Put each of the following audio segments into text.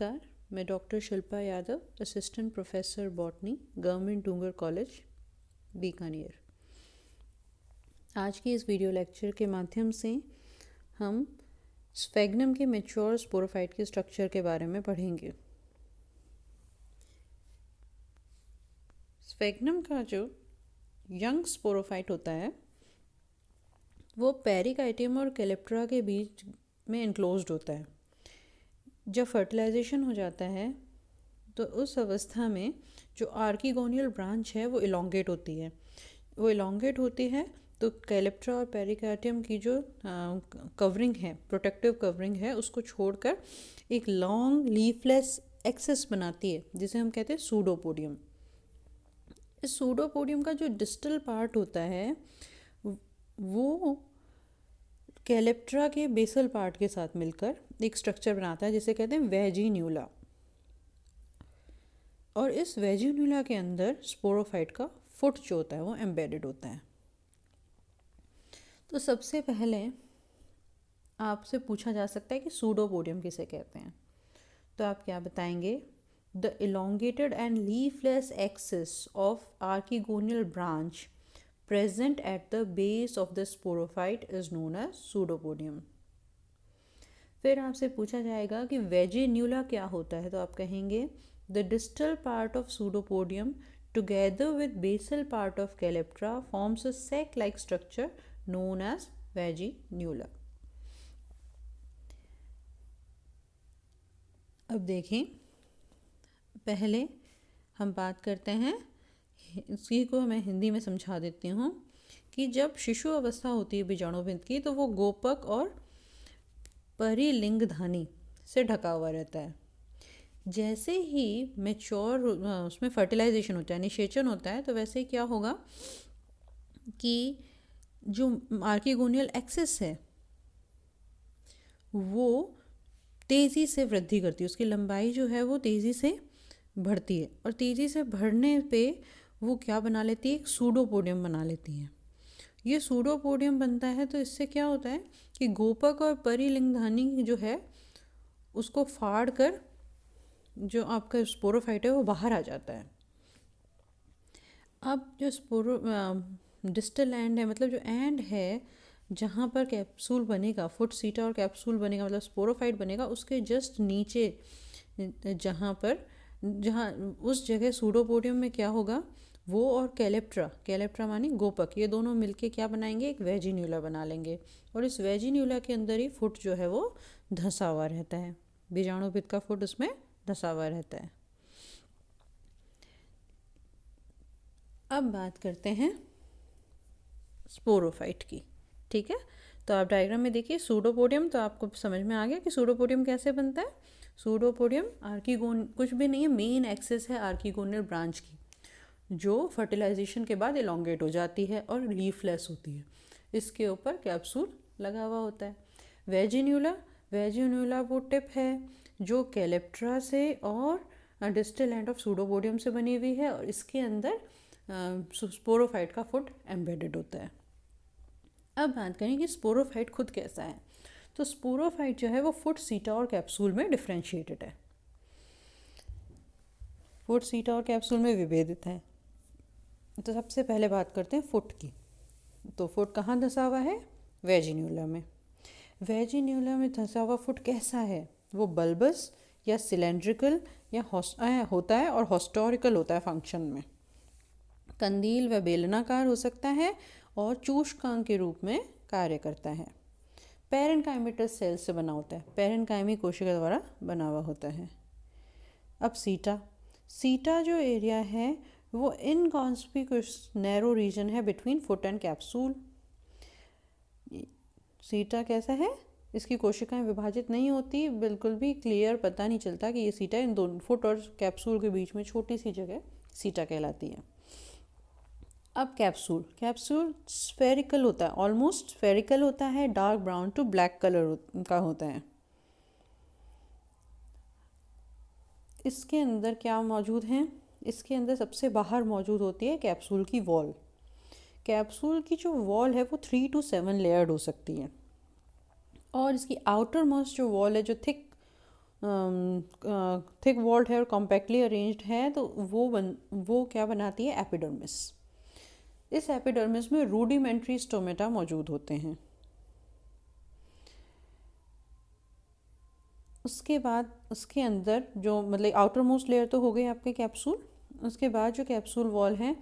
नमस्कार। मैं doctor Shilpa Yadav, assistant professor botany, government Dungar college, Bikaner. आज की इस वीडियो लेक्चर के माध्यम से हम स्फेग्नम के मैच्योर स्पोरोफाइट के स्ट्रक्चर के बारे में पढ़ेंगे। स्फेग्नम का जो यंग स्पोरोफाइट होता है वो पेरिकाइटियम और कैलेप्ट्रा के बीच में इनक्लोज्ड होता है। जब फर्टिलाइजेशन हो जाता है तो उस अवस्था में जो आर्किगोनियल ब्रांच है वो इलोंगेट होती है। तो कैलेप्ट्रा और पेरिकार्डियम की जो कवरिंग है, प्रोटेक्टिव कवरिंग है, उसको छोड़कर एक लॉन्ग लीफलेस एक्सेस बनाती है जिसे हम कहते हैं सूडोपोडियम। इस सूडोपोडियम का जो डिस्टल पार्ट होता है वो कैलेप्ट्रा के बेसल पार्ट के साथ मिलकर एक स्ट्रक्चर बनाता है जिसे कहते हैं वेजिन्यूला। और इस वेजिन्यूला के अंदर स्पोरोफाइट का फुट जो होता है वो एम्बेडेड होता है। तो सबसे पहले आपसे पूछा जा सकता है कि सूडोपोडियम किसे कहते हैं, तो आप क्या बताएंगे? The elongated and leafless axis of archegonial branch present at the base of the sporophyte is known as pseudopodium। फिर आपसे पूछा जाएगा कि वेजिन्यूला क्या होता है, तो आप कहेंगे the distal part of pseudopodium together with basal part of calyptra forms a sac-like structure known as vaginula। अब देखें, पहले हम बात करते हैं, इसी को मैं हिंदी में समझा देती हूँ कि जब शिशु अवस्था होती है बीजाणुभिंद की तो वो गोपक और परिलिंगधानी से ढका हुआ रहता है। जैसे ही मैच्योर उसमें फर्टिलाइजेशन होता है, निषेचन होता है, तो वैसे ही क्या होगा कि जो आर्किगोनियल एक्सिस है वो तेज़ी से वृद्धि करती है, उसकी लंबाई जो है वो तेज़ी से बढ़ती है और तेज़ी से बढ़ने पे वो क्या बना लेती है? एक सूडोपोडियम बना लेती है। ये सूडोपोडियम बनता है तो इससे क्या होता है कि गोपक और परिलिंगधानी जो है उसको फाड़ कर जो आपका स्पोरोफाइट है वो बाहर आ जाता है। अब जो डिस्टल एंड है, मतलब जो एंड है जहाँ पर कैप्सूल बनेगा, फुट सीटा और कैप्सूल बनेगा, मतलब स्पोरोफाइट बनेगा, उसके जस्ट नीचे जहाँ उस जगह सूडोपोडियम में क्या होगा, वो और कैलेप्ट्रा मानी गोपक, ये दोनों मिलके क्या बनाएंगे? एक वेजिन्यूला बना लेंगे। और इस वेजिन्यूला के अंदर ही फुट जो है वो धंसा हुआ रहता है, बीजाणुभिद का फुट उसमें धंसा हुआ रहता है। अब बात करते हैं स्पोरोफाइट की, ठीक है? तो आप डायग्राम में देखिए सूडोपोडियम, तो आपको समझ में आ गया कि सूडोपोडियम कैसे बनता है। सूडोपोडियम आर्किगोन कुछ भी नहीं है, मेन एक्सेस है आर्किगोनियल ब्रांच की, जो फर्टिलाइजेशन के बाद इलोंगेट हो जाती है और लीफलेस होती है। इसके ऊपर कैप्सूल लगा हुआ होता है। वेजिन्यूला वो टिप है जो कैलेप्ट्रा से और डिस्टल एंड ऑफ सूडोपोडियम से बनी हुई है और इसके अंदर स्पोरोफाइट का फुट एम्बेडेड होता है। अब बात करें कि स्पोरोफाइट खुद कैसा है, तो स्पोरोफाइट जो है वो फुट सीटा और कैप्सूल में डिफ्रेंशिएटेड है, फुट सीटा और कैप्सूल में विभेदित है। तो सबसे पहले बात करते हैं फुट की। तो फुट कहाँ धंसा हुआ है? वेजिन्यूला में। वेजिन्यूला में धंसा हुआ फुट कैसा है? वो बल्बस या सिलेंड्रिकल या होता है और हॉस्टोरिकल होता है फंक्शन में। कंदील व बेलनाकार हो सकता है और चूषकांक के रूप में कार्य करता है। पेरेन्काइमेटस सेल से बना होता है, पेरेन्काइमी कोशिका द्वारा बना हुआ होता है। अब सीटा जो एरिया है वो इनकॉन्स्पिक्यूअस नैरो रीजन है बिटवीन फुट एंड कैप्सूल। सीटा कैसा है? इसकी कोशिकाएं विभाजित नहीं होती, बिल्कुल भी क्लियर पता नहीं चलता कि ये सीटा इन दोनों फुट और कैप्सूल के बीच में छोटी सी जगह सीटा कहलाती है। अब कैप्सूल स्फेरिकल होता है, ऑलमोस्ट स्फेरिकल होता है, dark brown to black colour का होता है। इसके अंदर क्या मौजूद है? इसके अंदर सबसे बाहर मौजूद होती है कैप्सूल की वॉल। कैप्सूल की जो वॉल है वो 3 to 7 लेयर्ड हो सकती है और इसकी आउटर मोस्ट जो वॉल है, जो थिक थिक वॉल्ड है और कॉम्पैक्टली अरेंज्ड है, तो वो क्या बनाती है? एपिडर्मिस। इस एपिडर्मिस में रूडिमेंट्री स्टोमेटा मौजूद होते हैं। उसके बाद उसके अंदर जो मतलब आउटर मोस्ट लेयर तो हो गई आपके कैप्सूल, उसके बाद जो कैप्सूल वॉल है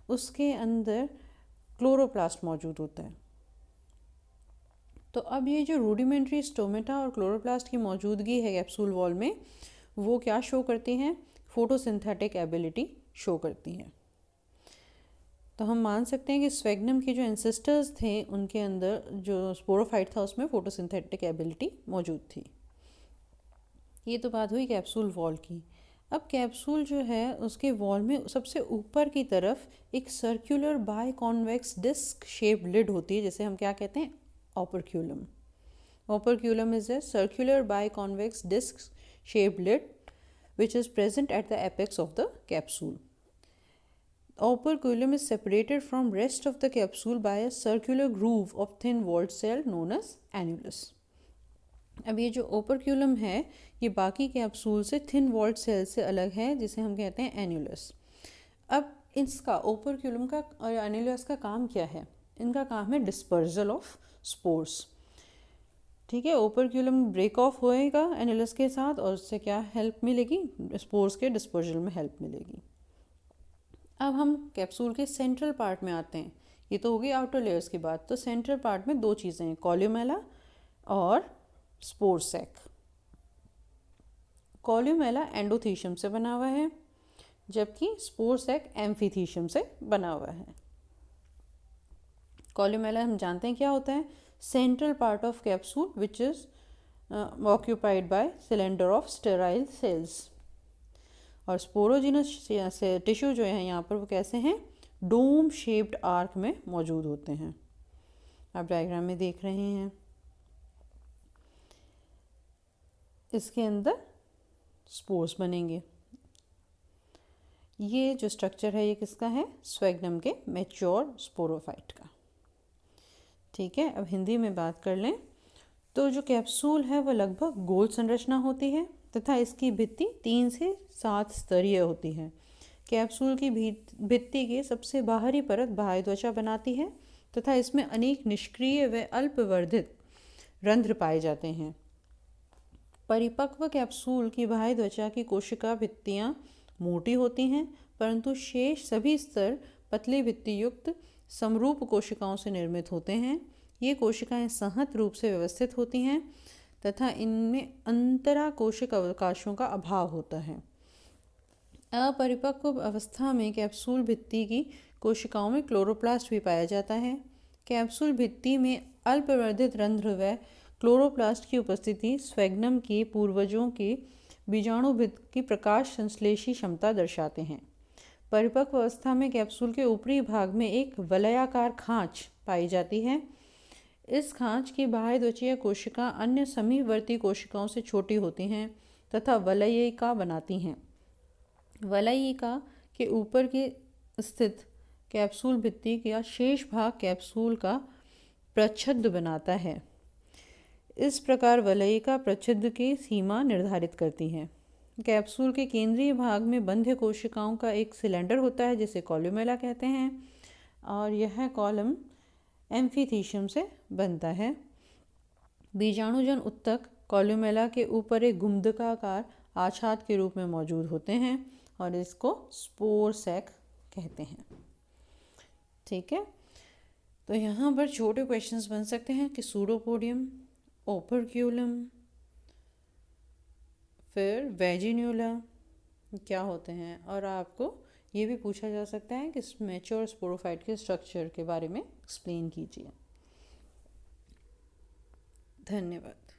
उसके अंदर क्लोरोप्लास्ट मौजूद होता है। तो अब ये जो रूडिमेंट्री स्टोमेटा और क्लोरोप्लास्ट की मौजूदगी है कैप्सूल वॉल में, वो क्या शो करती हैं? फोटोसिंथेटिक एबिलिटी शो करती हैं। तो हम मान सकते हैं कि स्वेग्नम के जो एंसेस्टर्स थे उनके अंदर जो स्पोरोफाइट था उसमें फोटोसिंथेटिक एबिलिटी मौजूद थी। ये तो बात हुई कैप्सूल वॉल की। अब कैप्सूल जो है उसके वॉल में सबसे ऊपर की तरफ एक circular by convex disc shape lid होती है, जिसे हम क्या कहते हैं? Operculum. Operculum is a circular biconvex disc shaped lid which is present at the apex of the capsule. Operculum is separated from rest of the capsule by a circular groove of thin walled cell known as annulus. अब ये जो operculum है ये बाकी capsule से thin walled cell से अलग है, जिसे हम कहते हैं एन्यूलस। अब इसका ओपरक्यूलम का और एन्यूलस का काम क्या है? इनका काम है डिस्पर्जल ऑफ स्पोर्स। ठीक है, ओपरक्यूलम ब्रेक ऑफ होएगा एनुलस के साथ और उससे क्या हेल्प मिलेगी? स्पोर्स के डिस्पर्जल में हेल्प मिलेगी। अब हम कैप्सूल के सेंट्रल पार्ट में आते हैं। ये तो होगी आउटर लेयर्स की बात। तो सेंट्रल पार्ट में दो चीज़ें हैं, कॉल्यूमेला और स्पोर सैक। कॉल्यूमेला एंडोथीशियम से बना हुआ है, जबकि स्पोर सैक एम्फीथीशियम से बना हुआ है। कॉल्यूमेला हम जानते हैं क्या होता है? Central part of capsule which is occupied by cylinder of sterile cells. और स्पोरोजिनस टिश्यू जो है यहाँ पर वो कैसे हैं? डोम शेप्ड आर्क में मौजूद होते हैं। आप डायग्राम में देख रहे हैं, इसके अंदर स्पोर्स बनेंगे। ये जो स्ट्रक्चर है ये किसका है? स्वेग्नम के मैच्योर स्पोरोफाइट का। ठीक है, अब हिंदी में बात कर लें तो जो कैप्सूल है वो लगभग गोल संरचना होती है तथा इसकी भित्ति 3 से 7 स्तरीय होती है। कैप्सूल की भित्ति की सबसे बाहरी परत बाह्य त्वचा बनाती है तथा इसमें अनेक निष्क्रिय व अल्पवर्धित रंध्र पाए जाते हैं। परिपक्व कैप्सूल की बाह्य त्वचा की कोशिका भित्तियाँ मोटी होती हैं, परंतु शेष सभी स्तर पतली भित्ति युक्त समरूप कोशिकाओं से निर्मित होते हैं। ये कोशिकाएं संहत रूप से व्यवस्थित होती हैं तथा इनमें अंतरा कोशिक अवकाशों का अभाव होता है। अपरिपक्व अवस्था में कैप्सूल भित्ति की कोशिकाओं में क्लोरोप्लास्ट भी पाया जाता है। कैप्सूल भित्ति में अल्पवर्धित रंध्र व क्लोरोप्लास्ट की उपस्थिति स्वेग्नम के पूर्वजों के बीजाणुभित्त की प्रकाश संश्लेषी क्षमता दर्शाते हैं। परिपक्व अवस्था में कैप्सूल के ऊपरी भाग में एक वलयाकार खांच पाई जाती है। इस खांच की बाह्य त्वचीय कोशिका अन्य समीपवर्ती कोशिकाओं से छोटी होती हैं तथा वलयिका बनाती हैं। वलयिका के ऊपर की स्थित कैप्सूल भित्ति का शेष भाग कैप्सूल का प्रच्छद बनाता है। इस प्रकार वलयिका प्रच्छद की सीमा निर्धारित करती है। कैप्सूल के केंद्रीय भाग में बंध्य कोशिकाओं का एक सिलेंडर होता है जिसे कॉल्यूमेला कहते हैं और यह कॉलम एम्फीथीशियम से बनता है। बीजाणुजन उत्तक कॉल्यूमेला के ऊपर एक गुंबदाकार आच्छाद के रूप में मौजूद होते हैं और इसको स्पोर सैक कहते हैं। ठीक है, तो यहाँ पर छोटे क्वेश्चंस बन सकते हैं कि सूडोपोडियम, ओपरक्यूलम, फिर वेजिन्यूला क्या होते हैं, और आपको ये भी पूछा जा सकता है कि मैच्योर स्पोरोफाइट के स्ट्रक्चर के बारे में एक्सप्लेन कीजिए। धन्यवाद।